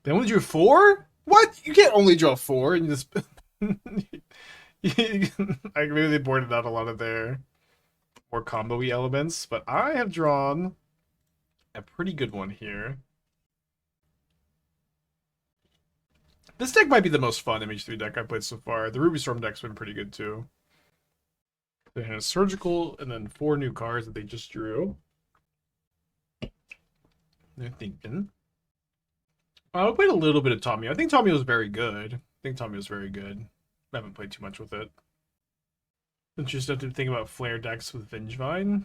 A: They only drew 4? What? You can't only draw 4 and just... I really boarded out a lot of their more combo-y elements, but I have drawn a pretty good one here. This deck might be the most fun MH3 deck I've played so far. The Ruby Storm deck's been pretty good too. They had a surgical and then 4 new cards that they just drew. They're thinking. I played a little bit of Tommy. I think Tommy was very good. I haven't played too much with it. Interested to think about Flare decks with Vengevine.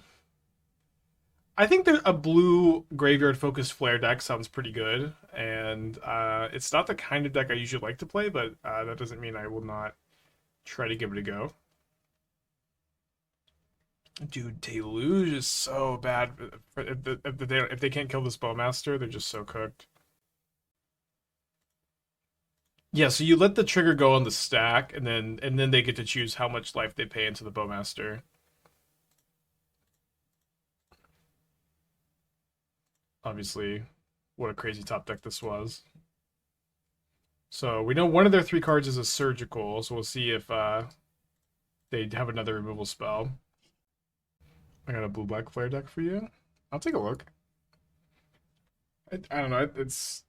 A: I think that a blue graveyard-focused Flare deck sounds pretty good, and it's not the kind of deck I usually like to play, but that doesn't mean I will not try to give it a go. Dude, Deluge is so bad. If they can't kill this Bowmaster, they're just so cooked. Yeah, so you let the trigger go on the stack, and then they get to choose how much life they pay into the Bowmaster. Obviously, what a crazy top deck this was. So we know one of their 3 cards is a surgical, so we'll see if they have another removal spell. I got a blue-black Flare deck for you. I'll take a look. I don't know. It's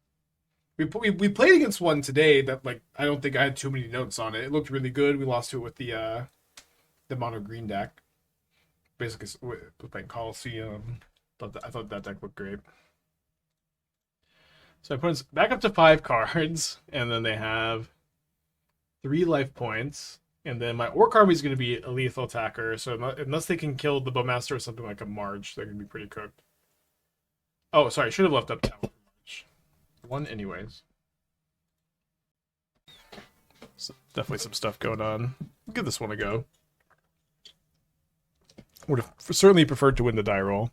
A: We played against one today that like I don't think I had too many notes on it. It looked really good. We lost to it with the mono green deck. Basically, playing Coliseum. I thought that deck looked great. So I put it back up to 5 cards, and then they have 3 life points. And then my Orc army is going to be a lethal attacker, so unless they can kill the Bowmaster or something like a March, they're going to be pretty cooked. Oh, sorry, I should have left up Tower for March. 1 anyways. So definitely some stuff going on. I'll give this one a go. Would have certainly preferred to win the die roll.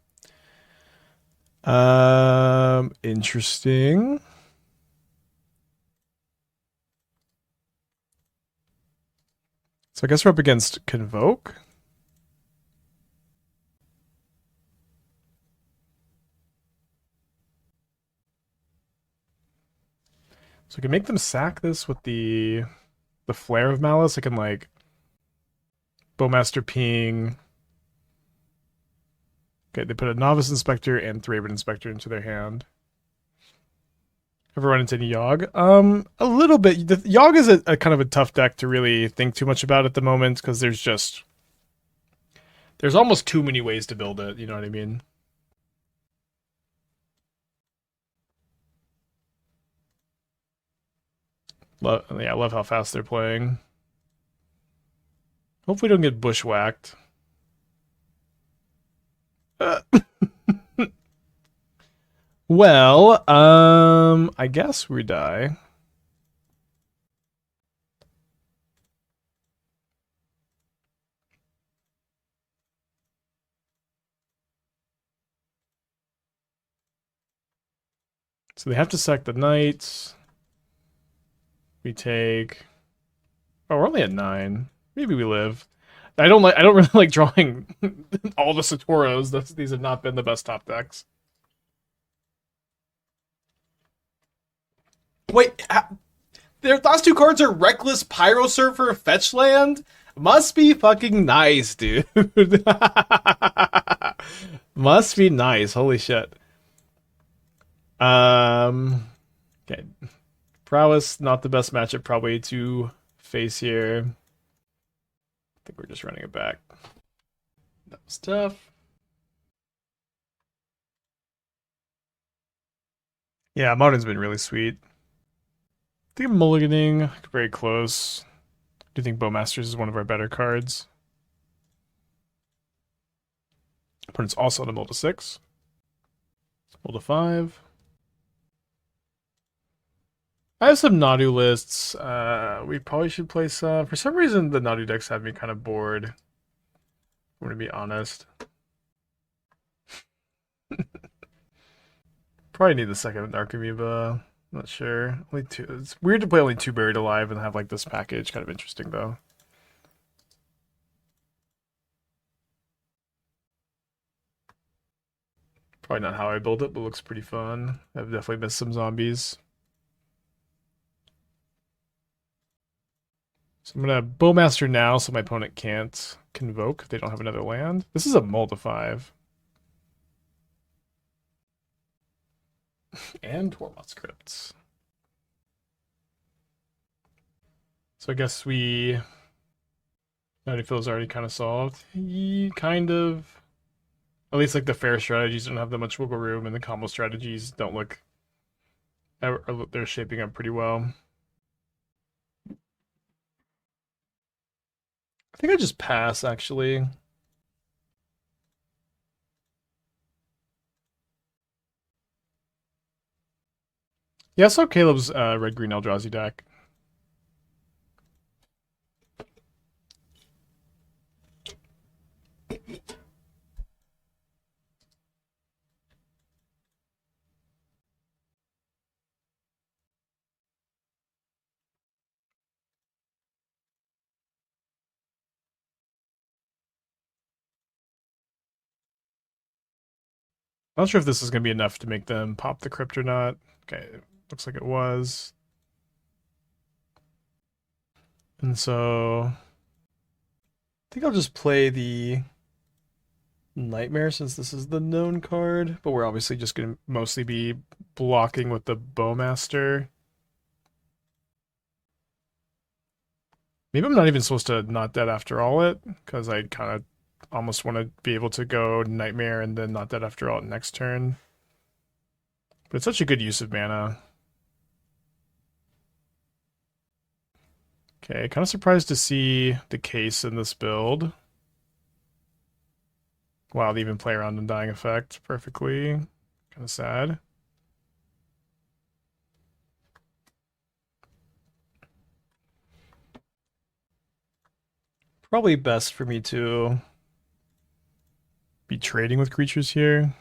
A: Interesting. So I guess we're up against Convoke. So I can make them sack this with the Flare of Malice. I can like Bowmaster ping. Okay, they put a Novice Inspector and Thraben Inspector into their hand. Ever run into any Yawg? A little bit. The Yawg is a kind of a tough deck to really think too much about at the moment because there's almost too many ways to build it. You know what I mean? I love how fast they're playing. Hopefully, we don't get bushwhacked. Well, I guess we die. So they have to sack the knights. We take. Oh, we're only at 9. Maybe we live. I don't really like drawing all the Satoros. These have not been the best top decks. Wait, their last 2 cards are Reckless Pyro Surfer Fetch Land? Must be fucking nice, dude. Must be nice. Holy shit. Okay. Prowess, not the best matchup probably to face here. I think we're just running it back. That was tough. Yeah, Modern's been really sweet. I think I'm mulliganing. Very close. I do think Bowmasters is one of our better cards. Opponent's also on a mull to 6. Mull to 5. I have some Nadu lists. We probably should play some. For some reason, the Nadu decks have me kind of bored. I'm going to be honest. Probably need the second Dark Amoeba. Not sure. Only 2. It's weird to play only 2 Buried Alive and have like this package. Kind of interesting though. Probably not how I build it, but looks pretty fun. I've definitely missed some zombies. So I'm gonna Bowmaster now so my opponent can't Convoke if they don't have another land. This is a mull to 5. And Tormod's Crypts. So I guess we already feels already kind of solved. Kind of. At least like the fair strategies don't have that much wiggle room, and the combo strategies don't look. They're shaping up pretty well. I think I just pass actually. Yeah, I saw Caleb's red-green Eldrazi deck. Not sure if this is going to be enough to make them pop the crypt or not. Okay, looks like it was. And so I think I'll just play the Nightmare since this is the known card, but we're obviously just going to mostly be blocking with the Bowmaster. Maybe I'm not even supposed to not dead after all it, because I kind of almost want to be able to go Nightmare and then not dead after all next turn. But it's such a good use of mana. Okay, kind of surprised to see the case in this build. Wow, they even play around Undying Effect perfectly. Kind of sad. Probably best for me to be trading with creatures here.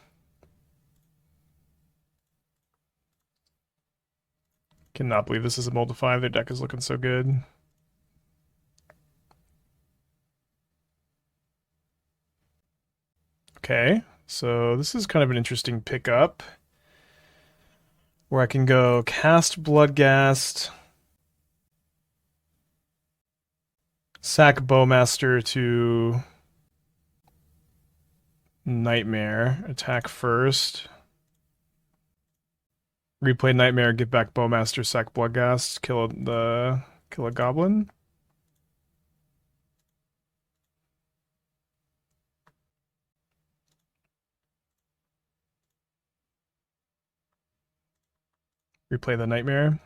A: Cannot believe this is a mold of 5. Their deck is looking so good. Okay, so this is kind of an interesting pickup. Where I can go cast Bloodghast, sack Bowmaster to Nightmare, attack first. Replay Nightmare, get back Bowmaster, sack Bloodghast, kill a goblin. Replay the Nightmare.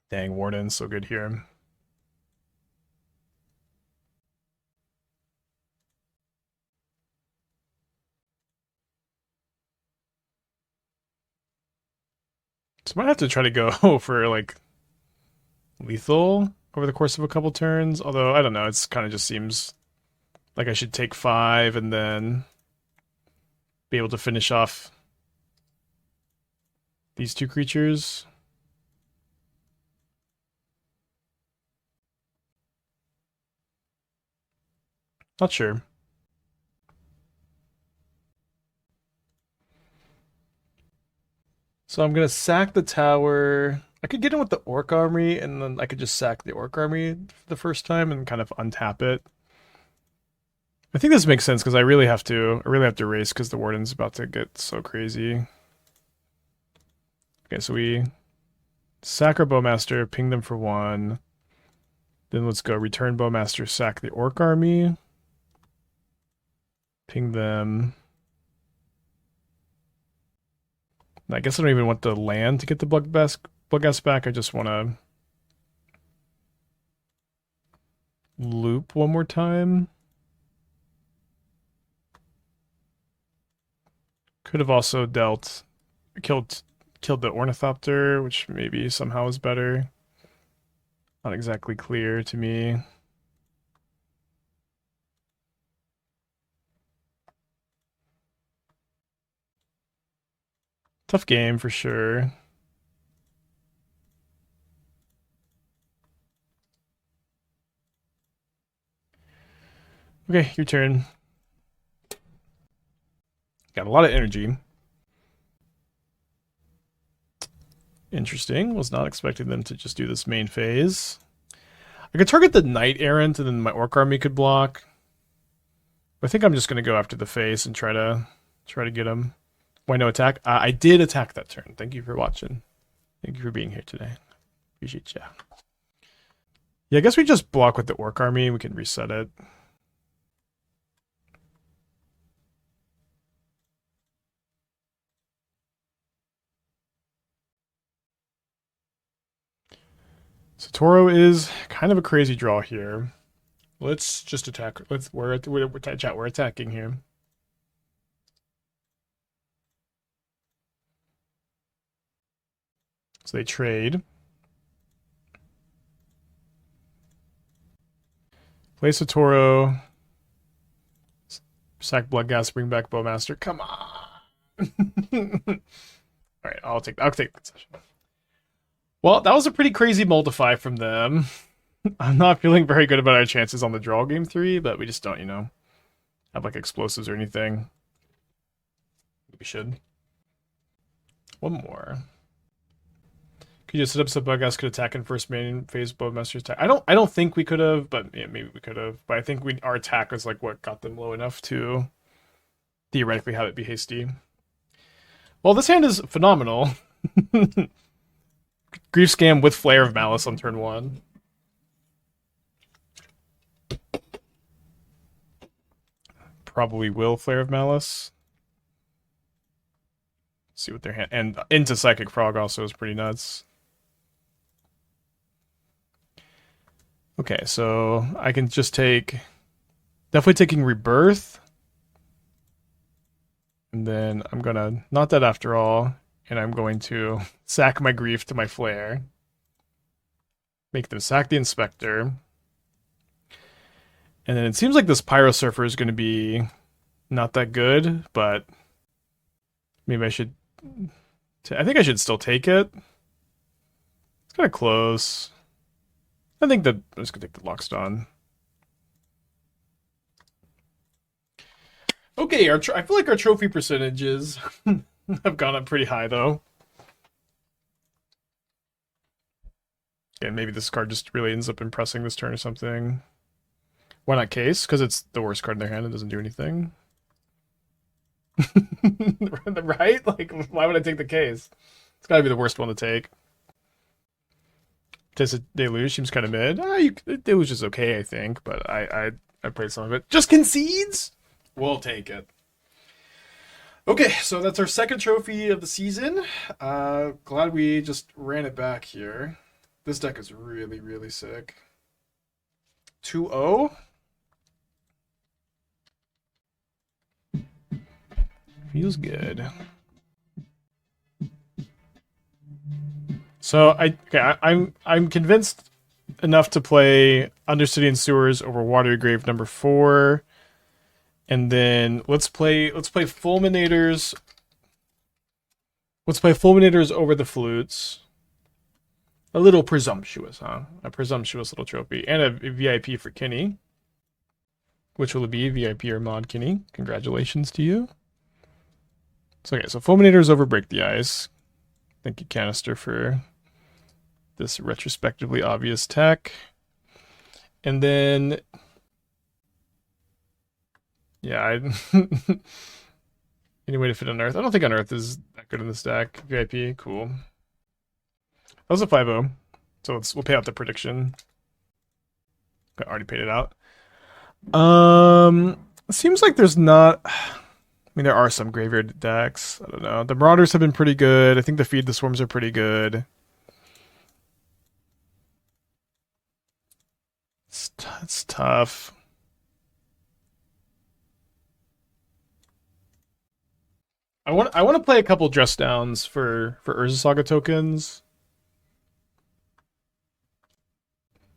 A: Dang, Warden's so good here. So I might have to try to go for like lethal over the course of a couple turns. Although I don't know, it's kind of just seems like I should take 5 and then be able to finish off these two creatures. Not sure. So I'm gonna sack the tower. I could get in with the Orc Army, and then I could just sack the Orc Army for the first time and kind of untap it. I think this makes sense because I really have to race because the Warden's about to get so crazy. Okay, so we sack our Bowmaster, ping them for 1. Then let's go return Bowmaster, sack the Orc Army. Ping them. I guess I don't even want the land to get the Bloodghast back. I just want to loop one more time. Could have also killed the Ornithopter, which maybe somehow is better. Not exactly clear to me. Tough game for sure. Okay, your turn. Got a lot of energy. Interesting. Was not expecting them to just do this main phase. I could target the Knight Errant and then my Orc Army could block. I think I'm just going to go after the face and try to get him. Why no attack? I did attack that turn. Thank you for watching. Thank you for being here today. Appreciate ya. Yeah, I guess we just block with the Orc Army. We can reset it. Satoru is kind of a crazy draw here. Let's just attack. We're attacking here. So they trade. Play Satoru. Sack Bloodghast, bring back Bowmaster. Come on. Alright, I'll take the concession. Well, that was a pretty crazy multiply from them. I'm not feeling very good about our chances on the draw game 3, but we just don't, have like explosives or anything. We should. One more. Could you set up so Bloodghast could attack in first main phase Bowmasters attack? I don't think we could have, but yeah, maybe we could have. But I think our attack was like what got them low enough to theoretically have it be hasty. Well, this hand is phenomenal. Grief Scam with Flare of Malice on turn 1. Probably will Flare of Malice. See what their hand... And into Psychic Frog also is pretty nuts. Okay, so I can just take... Definitely taking Rebirth. And then I'm gonna... Not that after all. And I'm going to sack my Grief to my Flare. Make them sack the Inspector. And then it seems like this Pyro Surfer is going to be not that good, but maybe I should... I think I should still take it. It's kind of close. I think that I'm just going to take the Lockstone. Okay, I feel like our trophy percentages have gone up pretty high, though. And maybe this card just really ends up impressing this turn or something. Why not Case? Because it's the worst card in their hand. It doesn't do anything. Right? Like, why would I take the Case? It's got to be the worst one to take. Tessa Deluge seems kind of mid. Deluge is okay, I think, but I played some of it. Just concedes? We'll take it. Okay, so that's our second trophy of the season. Glad we just ran it back here. This deck is really, really sick. 2-0. Feels good. So I'm convinced enough to play Undercity and Sewers over Watery Grave number 4. And then let's play Fulminators. Let's play Fulminators over the Flutes. A little presumptuous, huh? A presumptuous little trophy. And a VIP for Kenny. Which will it be? VIP or Mod Kenny? Congratulations to you. So, okay, so Fulminators over Break the Ice. Thank you, Canister, for this retrospectively obvious tech. And then... Yeah, any way to fit Unearth? I don't think Unearth is that good in this deck. VIP, cool. That was a 5-0. So we'll pay out the prediction. I already paid it out. Seems like there's not... I mean, there are some graveyard decks. I don't know. The Marauders have been pretty good. I think the Feed the Swarms are pretty good. It's tough. I want to play a couple dress downs for Urza Saga tokens.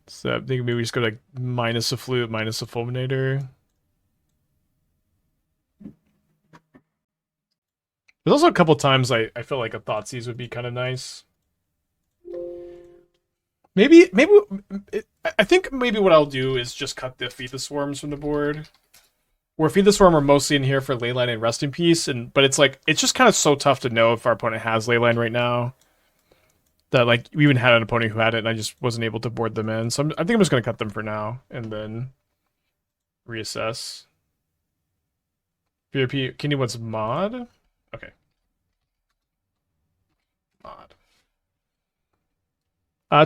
A: So I think maybe we just go like minus a Flute, minus a Fulminator. There's also a couple times I feel like a Thoughtseize would be kind of nice. I think maybe what I'll do is just cut the Feed the Swarms from the board. Where Feed the Swarm are mostly in here for Leyline and Rest in Peace, but it's like it's just kind of so tough to know if our opponent has Leyline right now. That like we even had an opponent who had it, and I just wasn't able to board them in. So I think I'm just gonna cut them for now and then reassess. VRP Kenny wants Mod. Okay. Mod.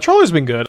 A: Trawler's been good.